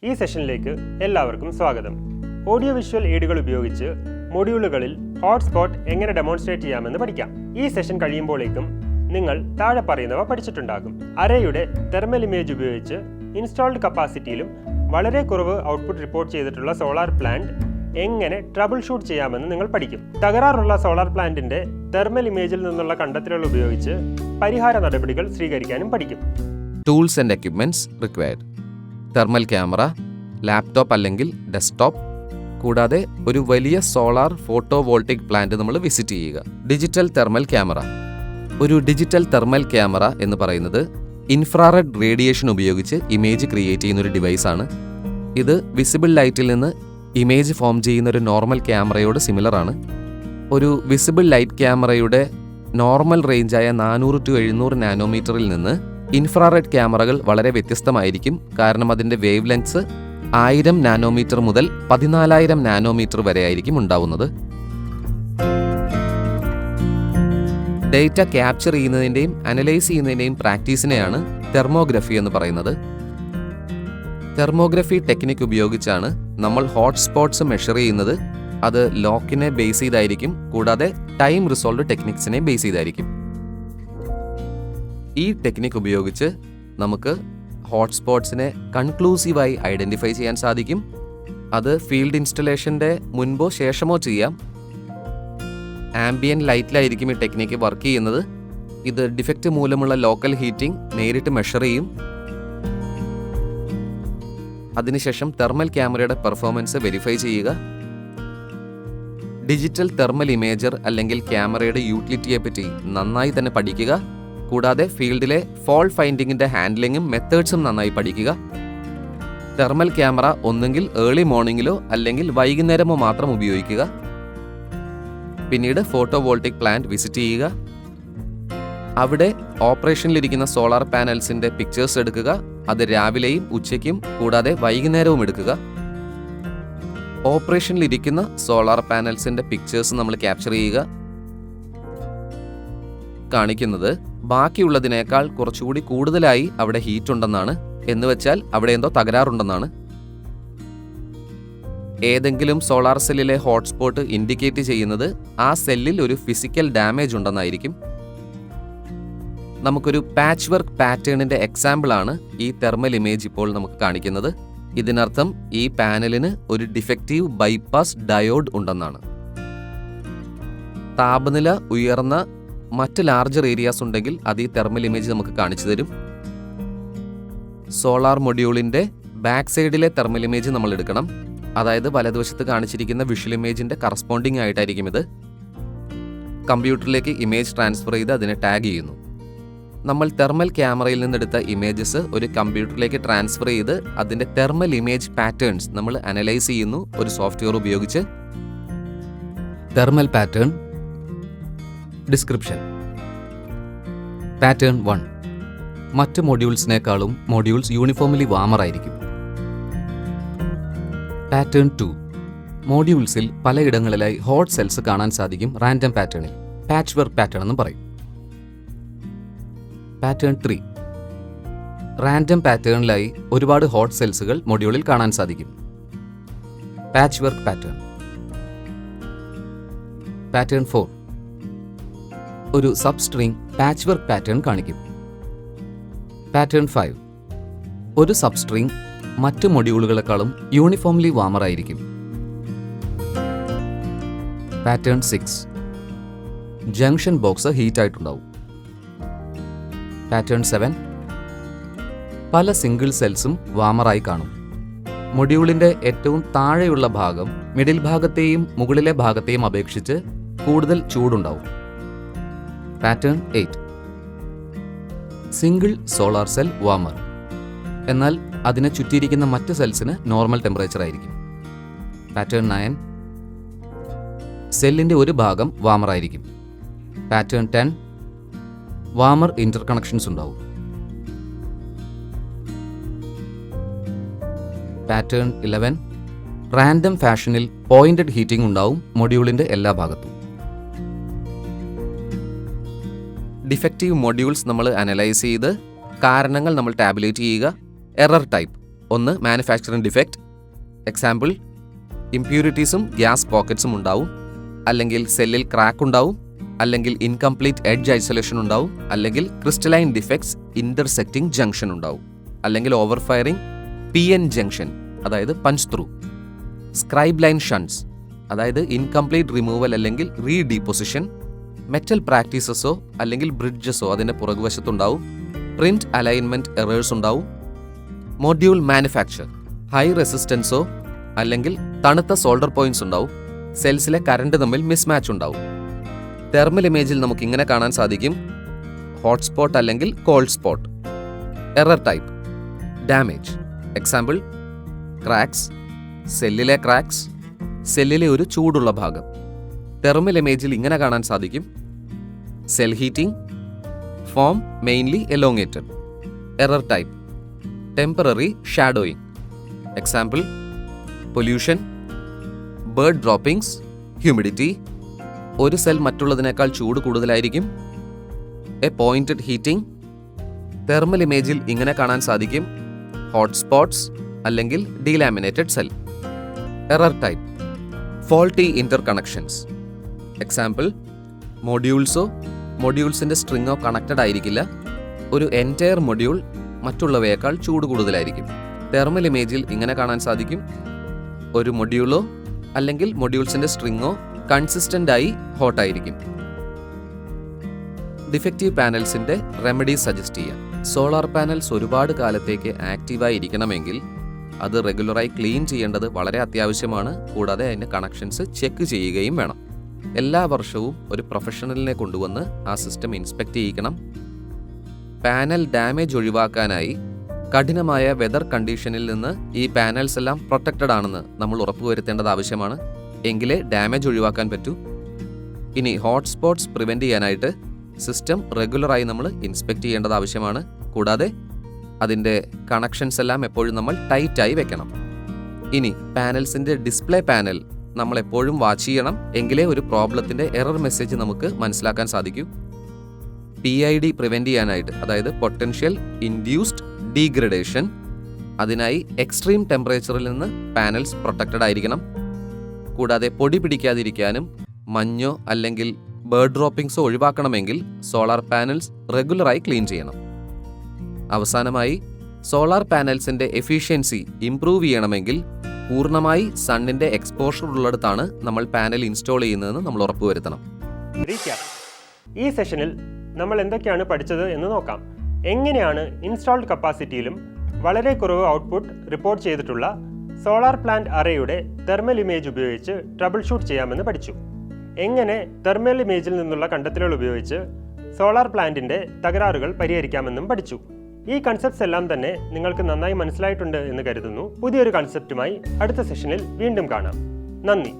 ഈ സെഷനിലേക്ക് എല്ലാവർക്കും സ്വാഗതം. ഓഡിയോ വിഷ്വൽ എയ്ഡുകൾ ഉപയോഗിച്ച് മൊഡ്യൂളുകളിൽ ഹോട്ട്സ്പോട്ട് എങ്ങനെ ഡെമോൺസ്ട്രേറ്റ് ചെയ്യാമെന്ന് പഠിക്കാം. ഈ സെഷൻ കഴിയുമ്പോഴേക്കും നിങ്ങൾ താഴെ പറയുന്നവ പഠിച്ചിട്ടുണ്ടാകും. അറേയുടെ തെർമൽ ഇമേജ് ഉപയോഗിച്ച് ഇൻസ്റ്റാൾഡ് കപ്പാസിറ്റിയിലും വളരെ കുറവ് ഔട്ട്പുട്ട് റിപ്പോർട്ട് ചെയ്തിട്ടുള്ള സോളാർ പ്ലാന്റ് എങ്ങനെ ട്രബിൾ ഷൂട്ട് ചെയ്യാമെന്ന് നിങ്ങൾ പഠിക്കും. തകരാറുള്ള സോളാർ പ്ലാന്റിന്റെ തെർമൽ ഇമേജിൽ നിന്നുള്ള കണ്ടെത്തലുകൾ ഉപയോഗിച്ച് പരിഹാര നടപടികൾ സ്വീകരിക്കാനും പഠിക്കും. Tools and equipments required: thermal camera, laptop അല്ലെങ്കിൽ ഡെസ്ക്ടോപ്പ്, കൂടാതെ ഒരു വലിയ സോളാർ ഫോട്ടോവോൾട്ടിക് പ്ലാന്റ് നമ്മൾ വിസിറ്റ് ചെയ്യുക. Digital thermal camera. ഒരു ഡിജിറ്റൽ തെർമൽ ക്യാമറ എന്ന് പറയുന്നത് ഇൻഫ്രാറെഡ് റേഡിയേഷൻ ഉപയോഗിച്ച് ഇമേജ് ക്രിയേറ്റ് ചെയ്യുന്ന ഒരു ഡിവൈസാണ്. ഇത് വിസിബിൾ ലൈറ്റിൽ നിന്ന് ഇമേജ് ഫോം ചെയ്യുന്ന ഒരു നോർമൽ ക്യാമറയോട് സിമിലർ ആണ്. ഒരു വിസിബിൾ ലൈറ്റ് ക്യാമറയുടെ നോർമൽ റേഞ്ചായ 400 to 700 നാനോമീറ്ററിൽ നിന്ന് ഇൻഫ്രാറെഡ് ക്യാമറകൾ വളരെ വ്യത്യസ്തമായിരിക്കും. കാരണം അതിൻ്റെ വേവ് ലെങ്ത്സ് 1000 നാനോമീറ്റർ മുതൽ 14,000 നാനോമീറ്റർ വരെ ആയിരിക്കും ഉണ്ടാവുന്നത്. ഡേറ്റ ക്യാപ്ചർ ചെയ്യുന്നതിൻ്റെയും അനലൈസ് ചെയ്യുന്നതിൻ്റെയും പ്രാക്ടീസിനെയാണ് തെർമോഗ്രഫി എന്ന് പറയുന്നത്. തെർമോഗ്രഫി ടെക്നിക് ഉപയോഗിച്ചാണ് നമ്മൾ ഹോട്ട്സ്പോട്ട്സ് മെഷർ ചെയ്യുന്നത്. അത് ലോക്കിനെ ബേസ് ചെയ്തായിരിക്കും, കൂടാതെ ടൈം റിസോൾവ് ടെക്നിക്സിനെ ബേസ് ചെയ്തായിരിക്കും. ഈ ടെക്നിക് ഉപയോഗിച്ച് നമുക്ക് ഹോട്ട്സ്പോട്ട്സിനെ കൺക്ലൂസീവായി ഐഡൻറ്റിഫൈ ചെയ്യാൻ സാധിക്കും. അത് ഫീൽഡ് ഇൻസ്റ്റലേഷൻ്റെ മുൻപോ ശേഷമോ ചെയ്യാം. ആംബിയൻ ലൈറ്റിലായിരിക്കും ഈ ടെക്നിക്ക് വർക്ക് ചെയ്യുന്നത്. ഇത് ഡിഫക്റ്റ് മൂലമുള്ള ലോക്കൽ ഹീറ്റിംഗ് നേരിട്ട് മെഷർ ചെയ്യും. അതിനുശേഷം തെർമൽ ക്യാമറയുടെ പെർഫോമൻസ് വെരിഫൈ ചെയ്യുക. ഡിജിറ്റൽ തെർമൽ ഇമേജർ അല്ലെങ്കിൽ ക്യാമറയുടെ യൂട്ടിലിറ്റിയെ പറ്റി നന്നായി തന്നെ പഠിക്കുക. കൂടാതെ ഫീൽഡിലെ ഫോൾട്ട് ഫൈൻഡിങ്ങിൻ്റെ ഹാൻഡ്ലിങ്ങും മെത്തേഡ്സും നന്നായി പഠിക്കുക. തെർമൽ ക്യാമറ ഒന്നുകിൽ ഏർലി മോർണിംഗിലോ അല്ലെങ്കിൽ വൈകുന്നേരമോ മാത്രം ഉപയോഗിക്കുക. പിന്നീട് ഫോട്ടോവോൾട്ടിക് പ്ലാന്റ് വിസിറ്റ് ചെയ്യുക. അവിടെ ഓപ്പറേഷനിലിരിക്കുന്ന സോളാർ പാനൽസിൻ്റെ പിക്ചേഴ്സ് എടുക്കുക. അത് രാവിലെയും ഉച്ചയ്ക്കും കൂടാതെ വൈകുന്നേരവും എടുക്കുക. ഓപ്പറേഷനിലിരിക്കുന്ന സോളാർ പാനൽസിൻ്റെ പിക്ചേഴ്സ് നമ്മൾ ക്യാപ്ചർ ചെയ്യുക. കാണിക്കുന്നത് ബാക്കിയുള്ളതിനേക്കാൾ കുറച്ചുകൂടി കൂടുതലായി അവിടെ ഹീറ്റ് ഉണ്ടെന്നാണ്. എന്ന് വെച്ചാൽ അവിടെ എന്തോ തകരാറുണ്ടെന്നാണ്. ഏതെങ്കിലും സോളാർ സെല്ലിലെ ഹോട്ട്സ്പോട്ട് ഇൻഡിക്കേറ്റ് ചെയ്യുന്നത് ആ സെല്ലിൽ ഒരു ഫിസിക്കൽ ഡാമേജ് ഉണ്ടെന്നായിരിക്കും. നമുക്കൊരു പാച്ച് വർക്ക് പാറ്റേണിന്റെ എക്സാമ്പിളാണ് ഈ തെർമൽ ഇമേജ് ഇപ്പോൾ നമുക്ക് കാണിക്കുന്നത്. ഇതിനർത്ഥം ഈ പാനലിന് ഒരു ഡിഫക്റ്റീവ് ബൈപ്പാസ് ഡയോഡ് ഉണ്ടെന്നാണ്. താപനില ഉയർന്ന മറ്റ് ലാർജർ ഏരിയാസ് ഉണ്ടെങ്കിൽ അത് ഈ തെർമൽ ഇമേജ് നമുക്ക് കാണിച്ചു തരും. സോളാർ മൊഡ്യൂളിന്റെ ബാക്ക് സൈഡിലെ തെർമൽ ഇമേജ് നമ്മൾ എടുക്കണം. അതായത് വലതുവശത്ത് കാണിച്ചിരിക്കുന്ന വിഷ്വൽ ഇമേജിന്റെ കറസ്പോണ്ടിങ് ആയിട്ടായിരിക്കും ഇത്. കമ്പ്യൂട്ടറിലേക്ക് ഇമേജ് ട്രാൻസ്ഫർ ചെയ്ത് അതിനെ ടാഗ് ചെയ്യുന്നു. നമ്മൾ തെർമൽ ക്യാമറയിൽ നിന്നെടുത്ത ഇമേജസ് ഒരു കമ്പ്യൂട്ടറിലേക്ക് ട്രാൻസ്ഫർ ചെയ്ത് അതിൻ്റെ തെർമൽ ഇമേജ് പാറ്റേൺസ് നമ്മൾ അനലൈസ് ചെയ്യുന്നു ഒരു സോഫ്റ്റ്വെയർ ഉപയോഗിച്ച്. Thermal pattern description. പാറ്റേൺ 1. മറ്റ് മൊഡ്യൂൾസിനേക്കാളും മൊഡ്യൂൾസ് യൂണിഫോംലി വാമർ ആയിരിക്കും. പാറ്റേൺ 2. മൊഡ്യൂൾസിൽ പലയിടങ്ങളിലായി ഹോട്ട് സെൽസ് കാണാൻ സാധിക്കും. റാൻഡം പാറ്റേണിൽ പാച്ച് വർക്ക് പാറ്റേൺ എന്നും പറയും. പാറ്റേൺ 3. റാൻഡം പാറ്റേണിലായി ഒരുപാട് ഹോട്ട് സെൽസുകൾ മൊഡ്യൂളിൽ കാണാൻ സാധിക്കും. Patch work pattern. പാറ്റേൺ 4. ഒരു സബ്സ്ട്രിംഗ് പാച്ച് വർക്ക് പാറ്റേൺ കാണിക്കും. പാറ്റേൺ 5. ഒരു സബ്സ്ട്രിംഗ് മറ്റ് മൊഡ്യൂളുകളെക്കാളും യൂണിഫോംലി വാമർ ആയിരിക്കും. പാറ്റേൺ 6. ജംഗ്ഷൻ ബോക്സ് ഹീറ്റ് ആയിട്ടുണ്ടാവും. പാറ്റേൺ 7. പല സിംഗിൾ സെൽസും വാമറായി കാണും. മൊഡ്യൂളിൻ്റെ ഏറ്റവും താഴെയുള്ള ഭാഗം മിഡിൽ ഭാഗത്തെയും മുകളിലെ ഭാഗത്തെയും അപേക്ഷിച്ച് കൂടുതൽ ചൂടുണ്ടാവും. Pattern 8. Single solar cell warmer, എന്നാൽ അതിനെ ചുറ്റിയിരിക്കുന്ന മറ്റ് സെൽസിന് നോർമൽ ടെമ്പറേച്ചർ ആയിരിക്കും. പാറ്റേൺ 9. സെല്ലിൻ്റെ ഒരു ഭാഗം വാമർ ആയിരിക്കും. പാറ്റേൺ 10. വാമർ ഇന്റർ കണക്ഷൻസ് ഉണ്ടാവും. പാറ്റേൺ 11. റാൻഡം ഫാഷനിൽ പോയിന്റഡ് ഹീറ്റിംഗ് ഉണ്ടാവും മൊഡ്യൂളിൻ്റെ എല്ലാ ഭാഗത്തും. ഡിഫക്റ്റീവ് മൊഡ്യൂൾസ് നമ്മൾ അനലൈസ് ചെയ്ത് കാരണങ്ങൾ നമ്മൾ ടാബുലേറ്റ് ചെയ്യുക. എറർ ടൈപ്പ് ഒന്ന് മാനുഫാക്ചറിംഗ് ഡിഫക്റ്റ്, എക്സാമ്പിൾ ഇംപ്യൂരിറ്റീസും ഗ്യാസ് പോക്കറ്റ്സും ഉണ്ടാവും, അല്ലെങ്കിൽ സെല്ലിൽ ക്രാക്ക് ഉണ്ടാവും, അല്ലെങ്കിൽ ഇൻകംപ്ലീറ്റ് എഡ്ജ് ഐസൊലേഷൻ ഉണ്ടാവും, അല്ലെങ്കിൽ ക്രിസ്റ്റലൈൻ ഡിഫക്ട്സ് ഇന്റർസെക്റ്റിംഗ് ജംഗ്ഷൻ ഉണ്ടാവും, അല്ലെങ്കിൽ ഓവർ ഫയറിംഗ് PN ജംഗ്ഷൻ, അതായത് പഞ്ച് ത്രൂ, സ്ക്രൈബ് ലൈൻ ഷൺസ്, അതായത് ഇൻകംപ്ലീറ്റ് റിമൂവൽ അല്ലെങ്കിൽ റീഡീപ്പൊസിഷൻ, മെറ്റൽ പ്രാക്ടീസസോ അല്ലെങ്കിൽ ബ്രിഡ്ജസോ അതിൻ്റെ പുറകുവശത്തുണ്ടാവും, പ്രിന്റ് അലൈൻമെന്റ് എറേഴ്സ് ഉണ്ടാവും, മൊഡ്യൂൾ മാനുഫാക്ചർ, ഹൈ റെസിസ്റ്റൻസോ അല്ലെങ്കിൽ തണുത്ത സോൾഡർ പോയിന്റ്സ് ഉണ്ടാവും, സെൽസിലെ കറണ്ട് തമ്മിൽ മിസ്മാച്ച് ഉണ്ടാവും. തെർമൽ ഇമേജിൽ നമുക്ക് ഇങ്ങനെ കാണാൻ സാധിക്കും: ഹോട്ട്സ്പോട്ട് അല്ലെങ്കിൽ cold spot. Error type, damage, example cracks, സെല്ലിലെ ക്രാക്സ്, സെല്ലിലെ ഒരു ചൂടുള്ള ഭാഗം. തെർമൽ ഇമേജിൽ ഇങ്ങനെ കാണാൻ സാധിക്കും: cell heating, form mainly elongated. Error type, temporary shadowing, example pollution, bird droppings, humidity, ഒരു സെൽ മറ്റുള്ളതിനേക്കാൾ ചൂട് കൂടുതലായിരിക്കും, എ പോയിന്റഡ് ഹീറ്റിംഗ്. തെർമൽ ഇമേജിൽ ഇങ്ങനെ കാണാൻ സാധിക്കും: ഹോട്ട്സ്പോട്ട്സ് അല്ലെങ്കിൽ delaminated cell. Error type, faulty interconnections, example മൊഡ്യൂൾസിന്റെ സ്ട്രിങ്ങോ കണക്റ്റഡ് ആയിരിക്കില്ല, ഒരു എൻറ്റയർ മൊഡ്യൂൾ മറ്റുള്ളവയേക്കാൾ ചൂട് കൂടുതലായിരിക്കും. തെർമൽ ഇമേജിൽ ഇങ്ങനെ കാണാൻ സാധിക്കും: ഒരു മൊഡ്യൂളോ അല്ലെങ്കിൽ മൊഡ്യൂൾസിന്റെ സ്ട്രിങ്ങോ കൺസിസ്റ്റന്റ് ആയി ഹോട്ടായിരിക്കും. ഡിഫക്റ്റീവ് പാനൽസിന്റെ റെമഡി സജസ്റ്റ് ചെയ്യാം. സോളാർ പാനൽസ് ഒരുപാട് കാലത്തേക്ക് ആക്റ്റീവായി ഇരിക്കണമെങ്കിൽ അത് റെഗുലറായി ക്ലീൻ ചെയ്യേണ്ടത് വളരെ അത്യാവശ്യമാണ്. കൂടാതെ അതിൻ്റെ കണക്ഷൻസ് ചെക്ക് ചെയ്യുകയും വേണം. എല്ലാ വർഷവും ഒരു പ്രൊഫഷണലിനെ കൊണ്ടുവന്ന് ആ സിസ്റ്റം ഇൻസ്പെക്ട് ചെയ്യിക്കണം. പാനൽ ഡാമേജ് ഒഴിവാക്കാനായി കഠിനമായ വെതർ കണ്ടീഷനിൽ നിന്ന് ഈ പാനൽസ് എല്ലാം പ്രൊട്ടക്റ്റഡ് ആണെന്ന് നമ്മൾ ഉറപ്പുവരുത്തേണ്ടത് ആവശ്യമാണ്. എങ്കിലേ ഡാമേജ് ഒഴിവാക്കാൻ പറ്റൂ. ഇനി ഹോട്ട്സ്പോട്ട്സ് പ്രിവെൻറ്റ് ചെയ്യാനായിട്ട് സിസ്റ്റം റെഗുലറായി നമ്മൾ ഇൻസ്പെക്ട് ചെയ്യേണ്ടത് ആവശ്യമാണ്. കൂടാതെ അതിൻ്റെ കണക്ഷൻസ് എല്ലാം എപ്പോഴും നമ്മൾ ടൈറ്റായി വെക്കണം. ഇനി പാനൽസിൻ്റെ ഡിസ്പ്ലേ പാനൽ നമ്മൾ എപ്പോഴും വാച്ച് ചെയ്യണം. എങ്കിലേ ഒരു പ്രോബ്ലത്തിൻ്റെ എറർ മെസ്സേജ് നമുക്ക് മനസ്സിലാക്കാൻ സാധിക്കൂ. PID പ്രിവെൻറ്റ് ചെയ്യാനായിട്ട്, അതായത് പൊട്ടൻഷ്യൽ ഇൻഡ്യൂസ്ഡ് ഡീഗ്രഡേഷൻ, അതിനായി എക്സ്ട്രീം ടെമ്പറേച്ചറിൽ നിന്ന് പാനൽസ് പ്രൊട്ടക്റ്റഡ് ആയിരിക്കണം. കൂടാതെ പൊടി പിടിക്കാതിരിക്കാനും മഞ്ഞോ അല്ലെങ്കിൽ ബേർഡ് ഡ്രോപ്പിംഗ്സോ ഒഴിവാക്കണമെങ്കിൽ സോളാർ പാനൽസ് റെഗുലറായി ക്ലീൻ ചെയ്യണം. അവസാനമായി, സോളാർ പാനൽസിൻ്റെ എഫിഷ്യൻസി ഇംപ്രൂവ് ചെയ്യണമെങ്കിൽ പൂർണ്ണമായി സണ്ണിൻ്റെ എക്സ്പോഷർ ഉള്ളിടത്താണ് നമ്മൾ പാനൽ ഇൻസ്റ്റാൾ ചെയ്യുന്നതെന്ന് നമ്മൾ ഉറപ്പുവരുത്തണം. ഈ സെഷനിൽ നമ്മൾ എന്തൊക്കെയാണ് പഠിച്ചത് എന്ന് നോക്കാം. എങ്ങനെയാണ് ഇൻസ്റ്റാൾഡ് കപ്പാസിറ്റിയിലും വളരെ കുറവ് ഔട്ട്പുട്ട് റിപ്പോർട്ട് ചെയ്തിട്ടുള്ള സോളാർ പ്ലാന്റ് അറേയുടെ തെർമൽ ഇമേജ് ഉപയോഗിച്ച് ട്രബിൾ ഷൂട്ട് ചെയ്യാമെന്ന് പഠിച്ചു. എങ്ങനെ തെർമൽ ഇമേജിൽ നിന്നുള്ള കണ്ടെത്തലുകൾ ഉപയോഗിച്ച് സോളാർ പ്ലാന്റിൻ്റെ തകരാറുകൾ പരിഹരിക്കാമെന്നും പഠിച്ചു. ഈ കൺസെപ്റ്റ്സ് എല്ലാം തന്നെ നിങ്ങൾക്ക് നന്നായി മനസ്സിലായിട്ടുണ്ട് എന്ന് കരുതുന്നു. പുതിയൊരു കൺസെപ്റ്റുമായി അടുത്ത സെഷനിൽ വീണ്ടും കാണാം. നന്ദി.